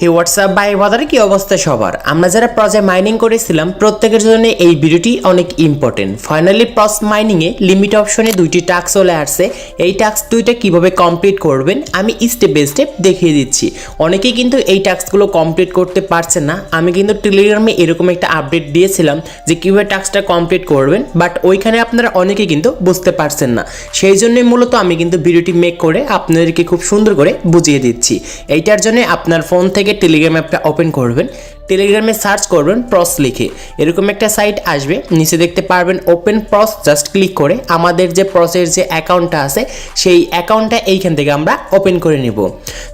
হে WhatsApp ভাই বাজারে কি অবস্থা সবার? আমরা যারা প্রজেক্ট মাইনিং করেছিলাম প্রত্যেকের জন্য এই ভিডিওটি অনেক ইম্পর্টেন্ট। ফাইনালি প্রস মাইনিংয়ে লিমিট অপশনে দুইটি টাস্ক চলে আসছে। এই টাস্ক দুইটা কিভাবে কমপ্লিট করবেন আমি স্টেপ বাই স্টেপ দেখিয়ে দিচ্ছি। অনেকেই কিন্তু এই টাস্কগুলো কমপ্লিট করতে পারছেন না। আমি কিন্তু টেলিগ্রামে এরকম একটা আপডেট দিয়েছিলাম যে কীভাবে টাস্কটা কমপ্লিট করবেন, বাট ওইখানে আপনারা অনেকেই কিন্তু বুঝতে পারছেন না। সেই জন্যই মূলত আমি কিন্তু ভিডিওটি মেক করে আপনাদেরকে খুব সুন্দর করে বুঝিয়ে দিচ্ছি। এইটার জন্য আপনার ফোন থেকে টেলিগ্রাম অ্যাপটা ওপেন করবেন, টেলিগ্রামে সার্চ করবেন প্রস লিখে, এরকম একটা সাইট আসবে। নিচে দেখতে পারবেন ওপেন প্রস, জাস্ট ক্লিক করে আমাদের যে প্রসের যে অ্যাকাউন্টটা আছে সেই অ্যাকাউন্টটা এইখান থেকে আমরা ওপেন করে নিব।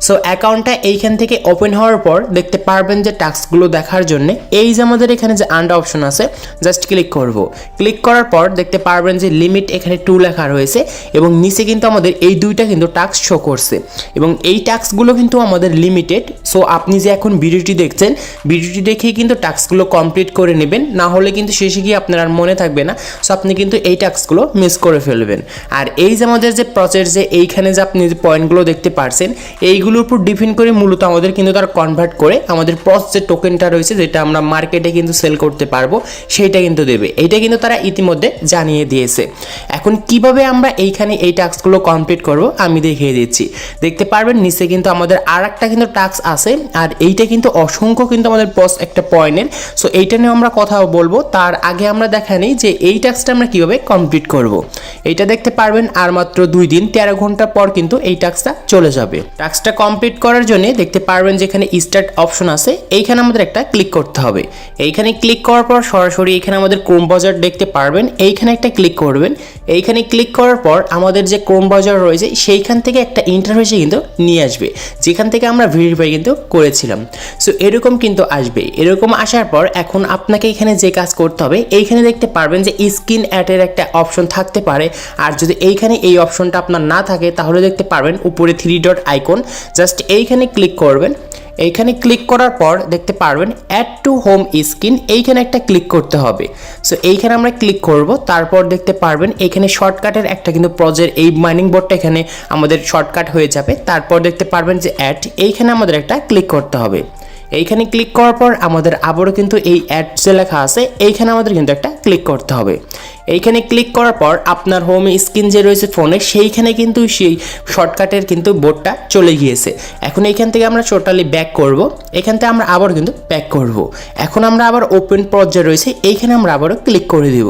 সো অ্যাকাউন্টটা এইখান থেকে ওপেন হওয়ার পর দেখতে পারবেন যে টাস্কগুলো দেখার জন্য এই যে আমাদের এখানে যে আন্ডার অপশন আছে জাস্ট ক্লিক করব। ক্লিক করার পর দেখতে পারবেন যে লিমিট এখানে 2 লেখা রয়েছে এবং নিচে কিন্তু আমাদের এই দুইটা কিন্তু টাস্ক শো করছে এবং এই টাস্কগুলো কিন্তু আমাদের লিমিটেড। সো আপনি যে এখন ভিডিওটি দেখছেন, ভিডিওটি দেখেই কিন্তু টাস্কগুলো কমপ্লিট করে নেবেন, না হলে কিন্তু শেষে গিয়ে আপনার আর মনে থাকবে না। সো আপনি কিন্তু এই টাস্কগুলো মিস করে ফেলবেন। আর এই যে আমাদের যে প্রসেস যে এইখানে যে আপনি যে পয়েন্টগুলো দেখতে পারছেন এইগুলোর উপর ডিপেন্ড করে মূলত আমাদের কিন্তু তারা কনভার্ট করে আমাদের প্রস যে টোকেনটা রয়েছে যেটা আমরা মার্কেটে কিন্তু সেল করতে পারবো সেইটা কিন্তু দেবে। এইটা কিন্তু তারা ইতিমধ্যে জানিয়ে দিয়েছে। এখন কিভাবে আমরা এইখানে এই টাস্কগুলো কমপ্লিট করব আমি দেখিয়ে দিচ্ছি। দেখতে পারবেন নিচে কিন্তু আমাদের আর একটা কিন্তু টাস্ক আছে, আর এইটা কিন্তু অসংখ্য কিন্তু আমাদের প্রস একটা পয়েন্টের। সো এইটা নিয়ে আমরা কথা বলবো। তার আগে আমরা দেখা নেই যে এই টাস্কটা আমরা কিভাবে কমপ্লিট করব। এইটা দেখতে পারবেন আর মাত্র 2 দিন 13 ঘন্টা পর কিন্তু এই টাস্কটা চলে যাবে। টাস্কটা কমপ্লিট করার জন্য দেখতে পারবেন যেখানে স্টার্ট অপশন আছে এইখানে আমাদের একটা ক্লিক করতে হবে। এইখানে ক্লিক করার পর সরাসরি এখানে আমাদের ক্রোম ব্রাউজার দেখতে পারবেন, এইখানে একটা ক্লিক করবেন। এইখানে ক্লিক করার পর আমাদের যে ক্রোম ব্রাউজার রয়েছে সেইখান থেকে একটা ইন্টারফেসে কিন্তু নিয়ে আসবে যেখান থেকে আমরা ভেরিফাই কিন্তু করেছিলাম। সো এরকম কিন্তু আসবে। এরকম আসার পর এখন আপনাকে এখানে যে কাজ করতে হবে এইখানে দেখতে পারবেন যে স্ক্রিন অ্যাডের একটা অপশন থাকতে পারে, আর যদি এইখানে এই অপশনটা আপনার না থাকে তাহলে দেখতে পারবেন উপরে 3 ডট আইকন, জাস্ট এইখানে ক্লিক করবেন। এইখানে ক্লিক করার পর দেখতে পারবেন অ্যাড টু হোম স্ক্রিন, এইখানে একটা ক্লিক করতে হবে। সো এইখানে আমরা ক্লিক করব। তারপর দেখতে পারবেন এখানে শর্টকাটের একটা কিন্তু প্রজেক্ট এই মাইনিং বোর্ডটা এখানে আমাদের শর্টকাট হয়ে যাবে। তারপর দেখতে পারবেন যে অ্যাড, এইখানে আমাদের একটা ক্লিক করতে হবে। এইখানে ক্লিক করার পর আমাদের আবারও কিন্তু এই অ্যাড যে লেখা আছে এইখানে আমাদের কিন্তু একটা ক্লিক করতে হবে। এইখানে ক্লিক করার পর আপনার হোম স্ক্রিন যে রয়েছে ফোনে সেইখানে কিন্তু সেই শর্টকাটের কিন্তু বোর্ডটা চলে গিয়েছে। এখন এইখান থেকে আমরা টোটালি ব্যাক করব। এখান থেকে আমরা আবার কিন্তু ব্যাক করব। এখন আমরা আবার ওপেন প্রস যে রয়েছে এইখানে আমরা আবারও ক্লিক করে দিব।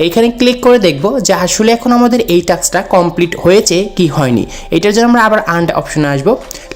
এইখানে ক্লিক করে দেখব যে আসলে এখন আমাদের এই টাস্কটা কমপ্লিট হয়েছে কি হয়নি। এটার জন্য আমরা আবার আন্ড অপশনে আসব,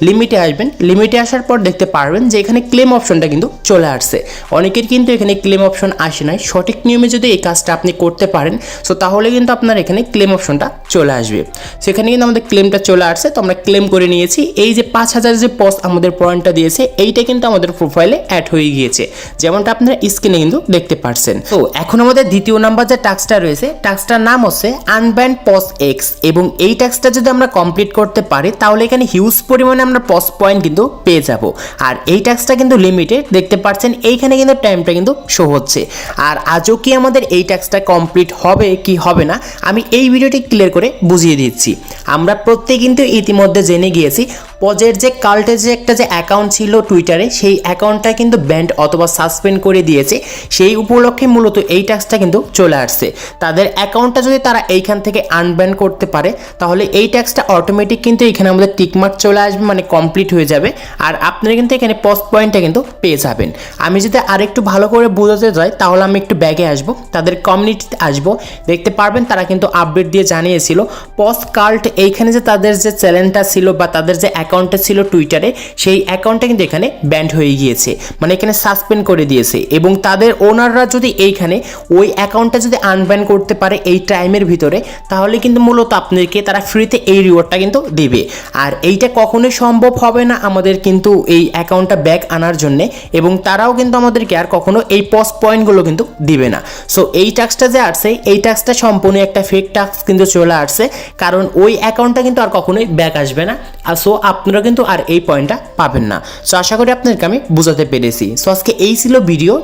লিমিটে আসবেন। লিমিটে আসার পর দেখতে পারবেন যে এখানে ক্লেম অপশনটা কিন্তু চলে আসছে। অনেকের কিন্তু এখানে ক্লেম অপশন আসে নাই। সঠিক নিয়মে যদি এই কাজটা আপনি করতে পারেন সো তাহলে কিন্তু আপনার এখানে ক্লেম অপশনটা চলে আসবে। সেখানে কিন্তু আমাদের ক্লেমটা চলে আসছে, তো আমরা ক্লেম করে নিয়েছি। এই যে 5000 যে পস আমাদের পয়েন্টটা দিয়েছে এইটা কিন্তু আমাদের প্রোফাইলে অ্যাড হয়ে গিয়েছে, যেমনটা আপনারা স্ক্রিনে কিন্তু দেখতে পাচ্ছেন। তো এখন আমাদের দ্বিতীয় নাম্বার যে টাস্কটা রয়েছে টাস্কটার নাম হচ্ছে আনব্যান্ড পস এক্স, এবং এই টাস্কটা যদি আমরা কমপ্লিট করতে পারি তাহলে এখানে হিউজ পরিমাণে আমরা পস পয়েন্ট কিন্তু পেয়ে যাব। আর এই টাস্কটা কিন্তু লিমিটেড, দেখতে পাচ্ছেন এইখানে কিন্তু টাইমটা কিন্তু শো হচ্ছে। আর আজও কি আমাদের এই টাস্কটা কমপ্লিট হবে কি হবে না আমি এই ভিডিওটি ক্লিয়ার করে বুঝিয়ে দিচ্ছি। আমরা প্রত্যেকে কিন্তু ইতিমধ্যে জেনে গিয়েছি পজের যে কাল্টের যে একটা যে অ্যাকাউন্ট ছিল টুইটারে সেই অ্যাকাউন্টটা কিন্তু ব্যান্ড অথবা সাসপেন্ড করে দিয়েছে। সেই উপলক্ষে মূলত এই টাস্কটা কিন্তু চলে আসছে। তাদের অ্যাকাউন্টটা যদি তারা এইখান থেকে আনব্যান করতে পারে তাহলে এই টাস্কটা অটোমেটিক কিন্তু এখানে আমাদের টিকমার্ক চলে আসবে, মানে কমপ্লিট হয়ে যাবে। আর আপনারা কিন্তু এখানে পস পয়েন্টটা কিন্তু পেয়ে যাবেন। আমি যদি আরেকটু ভালো করে বোঝাতে যাই তাহলে আমি একটু ব্যাগে আসবো, তাদের কমিউনিটিতে আসবো। দেখতে পারবেন তারা কিন্তু আপডেট দিয়ে জানিয়েছিল পস কাল্ট এইখানে যে তাদের যে চ্যানেলটা ছিল বা তাদের যে অ্যাকাউন্টটা ছিল টুইটারে সেই অ্যাকাউন্টটা কিন্তু এখানে ব্যান্ড হয়ে গিয়েছে, মানে এখানে সাসপেন্ড করে দিয়েছে। এবং তাদের ওনাররা যদি এইখানে ওই অ্যাকাউন্টটা যদি আনব্যান করতে পারে এই টাইমের ভিতরে তাহলে কিন্তু মূলত আপনাদেরকে তারা ফ্রিতে এই রিওয়ার্ডটা কিন্তু দেবে। আর এইটা কখনোই সম্ভব হবে না আমাদের কিন্তু এই অ্যাকাউন্টটা ব্যাক আনার জন্য, এবং তারাও কিন্তু আমাদেরকে আর কখনো এই পস পয়েন্টগুলো কিন্তু দিবে না। সো এই টাস্কটা যে আসছে এই টাস্কটা সম্পূর্ণ একটা ফেক টাস্ক কিন্তু চলে আসছে, কারণ ওই অ্যাকাউন্টটা কিন্তু আর কখনোই ব্যাক আসবে না। আর সো আপনারা কিন্তু আর এই পয়েন্টটা পাবেন না। সো আশা করি আপনাদেরকে আমি বুঝাতে পেরেছি। সো আজকে এই ছিল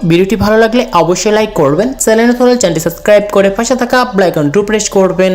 ভিডিওটি ভালো লাগলে অবশ্যই লাইক করবেন, চ্যানেলে চ্যানেলটি সাবস্ক্রাইব করে পাশে থাকা বেল আইকনটি প্রেস করবেন।